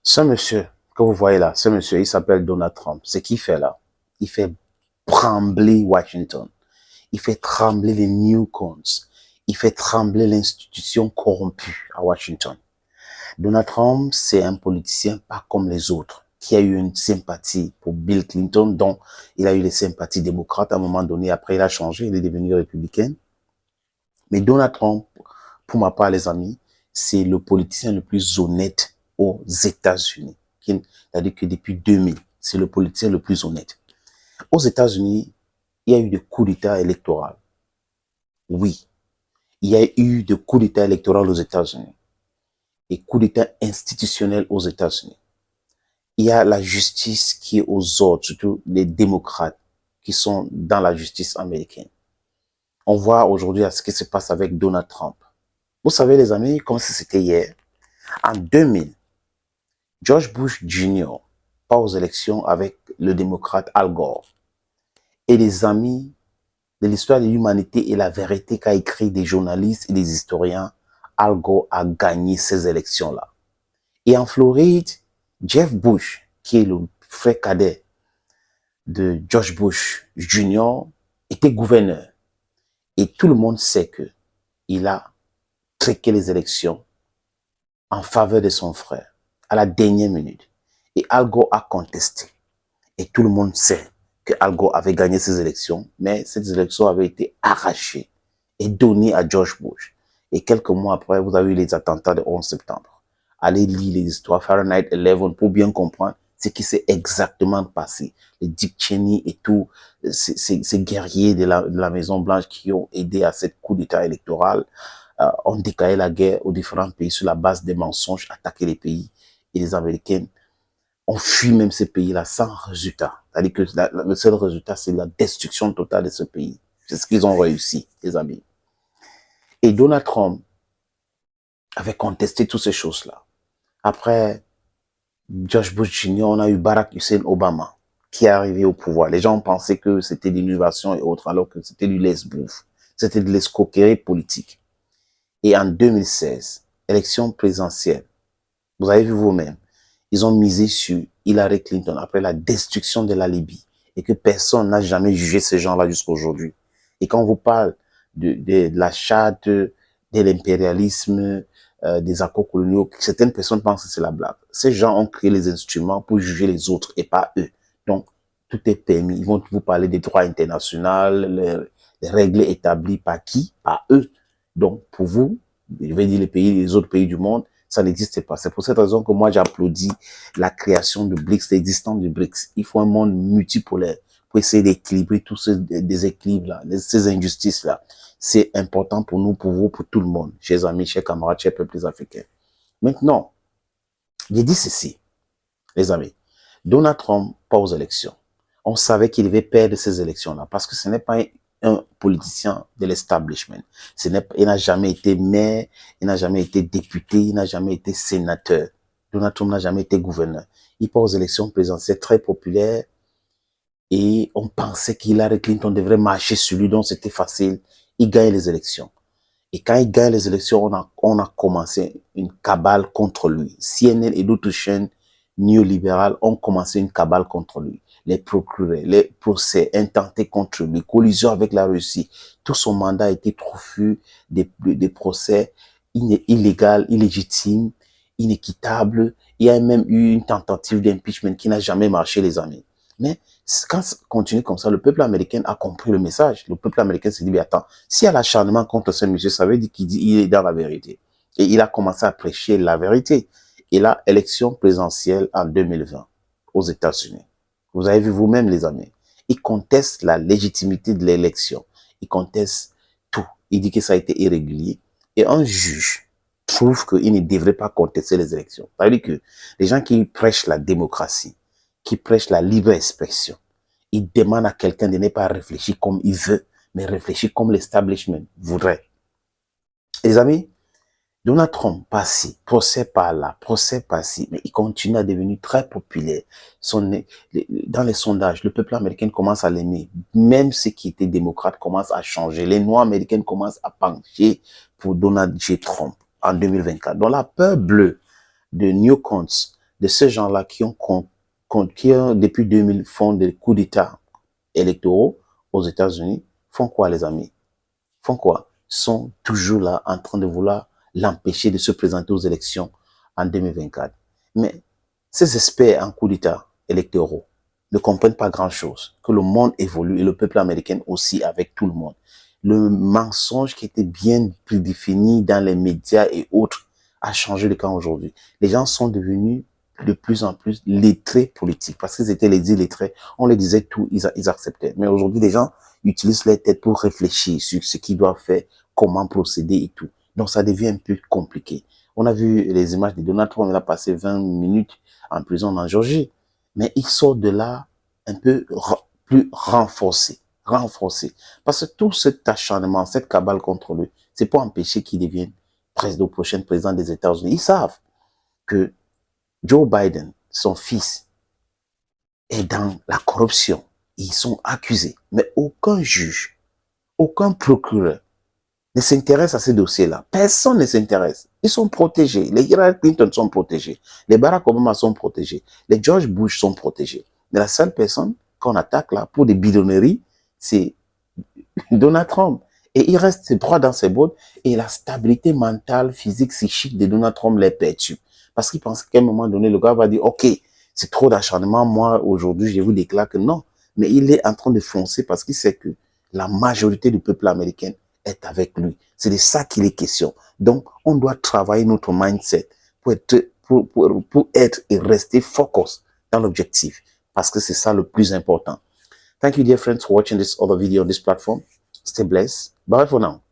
Ce monsieur que vous voyez là, ce monsieur, il s'appelle Donald Trump. Ce qu'il fait là, il fait trembler Washington. Il fait trembler les newcons. Il fait trembler l'institution corrompue à Washington. Donald Trump, c'est un politicien pas comme les autres, qui a eu une sympathie pour Bill Clinton, dont il a eu les sympathies démocrates à un moment donné. Après, il a changé, il est devenu républicain. Mais Donald Trump, pour ma part, les amis, c'est le politicien le plus honnête aux États-Unis. C'est-à-dire que depuis 2000, c'est le politicien le plus honnête. Aux États-Unis, il y a eu des coups d'État électoraux. Oui, il y a eu des coups d'État électoraux aux États-Unis et coups d'État institutionnels aux États-Unis. Il y a la justice qui est aux ordres, surtout les démocrates qui sont dans la justice américaine. On voit aujourd'hui ce qui se passe avec Donald Trump. Vous savez, les amis, comme si c'était hier, en 2000, George Bush Jr. part aux élections avec le démocrate Al Gore. Et les amis de l'histoire de l'humanité et la vérité qu'a écrit des journalistes et des historiens, Al Gore a gagné ces élections-là. Et en Floride, Jeff Bush, qui est le frère cadet de George Bush Jr., était gouverneur. Et tout le monde sait que il a truqué les élections en faveur de son frère à la dernière minute. Et Al Gore a contesté. Et tout le monde sait que Al Gore avait gagné ces élections, mais ces élections avaient été arrachées et données à George Bush. Et quelques mois après, vous avez eu les attentats du 11 septembre. Allez lire les histoires Fahrenheit 11 pour bien comprendre ce qui s'est exactement passé. Les Dick Cheney et tous ces guerriers de la Maison Blanche qui ont aidé à cette coup d'État électoral ont déclaré la guerre aux différents pays sur la base des mensonges, attaqué les pays. Et les Américains ont fui même ces pays-là sans résultat. C'est-à-dire que le seul résultat, c'est la destruction totale de ce pays. C'est ce qu'ils ont réussi, les amis. Et Donald Trump avait contesté toutes ces choses-là. Après George Bush Jr., on a eu Barack Hussein Obama qui est arrivé au pouvoir. Les gens ont pensé que c'était l'innovation et autres, alors que c'était du laisse-bouffe. C'était de l'escroquerie politique. Et en 2016, élection présidentielle, vous avez vu vous-même, ils ont misé sur Hillary Clinton après la destruction de la Libye et que personne n'a jamais jugé ces gens-là jusqu'à aujourd'hui. Et quand on vous parle de la charte, de l'impérialisme, des accords coloniaux, certaines personnes pensent que c'est la blague. Ces gens ont créé les instruments pour juger les autres et pas eux. Donc, tout est permis. Ils vont vous parler des droits internationaux, les règles établies par qui? Par eux. Donc, pour vous, je vais dire les autres pays du monde, ça n'existe pas. C'est pour cette raison que moi, j'applaudis la création de BRICS, l'existence du BRICS. Il faut un monde multipolaire pour essayer d'équilibrer tous ces déséquilibres-là, ces injustices-là. C'est important pour nous, pour vous, pour tout le monde, chers amis, chers camarades, chers peuples africains. Maintenant, j'ai dit ceci, les amis. Donald Trump part aux élections. On savait qu'il devait perdre ces élections-là parce que ce n'est pas un politicien de l'establishment. Il n'a jamais été maire, il n'a jamais été député, il n'a jamais été sénateur. Donald Trump n'a jamais été gouverneur. Il part aux élections présidentielles très populaires et on pensait qu'Hillary Clinton devrait marcher sur lui, donc c'était facile. Il gagne les élections. Et quand il gagne les élections, on a commencé une cabale contre lui. CNN et d'autres chaînes néolibérales ont commencé une cabale contre lui. Les procureurs, les procès intentés contre lui, collision avec la Russie. Tout son mandat a été trophée des procès illégaux, illégitimes, inéquitables. Il y a même eu une tentative d'impeachment qui n'a jamais marché, les amis. Mais quand ça continue comme ça, le peuple américain a compris le message. Le peuple américain s'est dit, mais attends, s'il y a l'acharnement contre ce monsieur, ça veut dire qu'il est dans la vérité. Et il a commencé à prêcher la vérité. Et la élection présidentielle en 2020 aux États-Unis. Vous avez vu vous-même, les amis. Il conteste la légitimité de l'élection. Il conteste tout. Il dit que ça a été irrégulier. Et un juge trouve qu'il ne devrait pas contester les élections. Ça veut dire que les gens qui prêchent la démocratie, qui prêchent la libre expression, ils demandent à quelqu'un de ne pas réfléchir comme il veut, mais réfléchir comme l'establishment voudrait. Les amis, Donald Trump passe, procès par là, procès par-ci, mais il continue à devenir très populaire. Dans les sondages, le peuple américain commence à l'aimer. Même ceux qui étaient démocrates commencent à changer. Les Noirs américains commencent à pencher pour Donald J. Trump en 2024. Donc la peur bleue de newcons, de ces gens-là qui ont, depuis 2000, font des coups d'État électoraux aux États-Unis, font quoi, les amis? Font quoi? Sont toujours là en train de vouloir l'empêcher de se présenter aux élections en 2024. Mais ces experts en coups d'État électoraux ne comprennent pas grand-chose, que le monde évolue et le peuple américain aussi avec tout le monde. Le mensonge qui était bien prédéfini dans les médias et autres a changé le camp aujourd'hui. Les gens sont devenus de plus en plus lettrés politiques parce qu'ils étaient les illettrés. On les disait tout, ils acceptaient. Mais aujourd'hui, les gens utilisent leur tête pour réfléchir sur ce qu'ils doivent faire, comment procéder et tout. Donc, ça devient un peu compliqué. On a vu les images de Donald Trump, il a passé 20 minutes en prison en Géorgie. Mais il sort de là un peu plus renforcé. Parce que tout cet acharnement, cette cabale contre lui, c'est pour empêcher qu'il devienne le prochain président des États-Unis. Ils savent que Joe Biden, son fils, est dans la corruption. Ils sont accusés. Mais aucun juge, aucun procureur ne s'intéresse à ces dossiers-là. Personne ne s'intéresse. Ils sont protégés. Les Hillary Clinton sont protégés. Les Barack Obama sont protégés. Les George Bush sont protégés. Mais la seule personne qu'on attaque là pour des bidonneries, c'est Donald Trump. Et il reste droit dans ses bottes et la stabilité mentale, physique, psychique de Donald Trump l'est perdue. Parce qu'il pense qu'à un moment donné, le gars va dire, OK, c'est trop d'acharnement, moi, aujourd'hui, je vous déclare que non. Mais il est en train de foncer parce qu'il sait que la majorité du peuple américain est avec lui. C'est de ça qu'il est question. Donc, on doit travailler notre mindset pour être et rester focus dans l'objectif. Parce que c'est ça le plus important. Thank you, dear friends, for watching this other video on this platform. Stay blessed. Bye for now.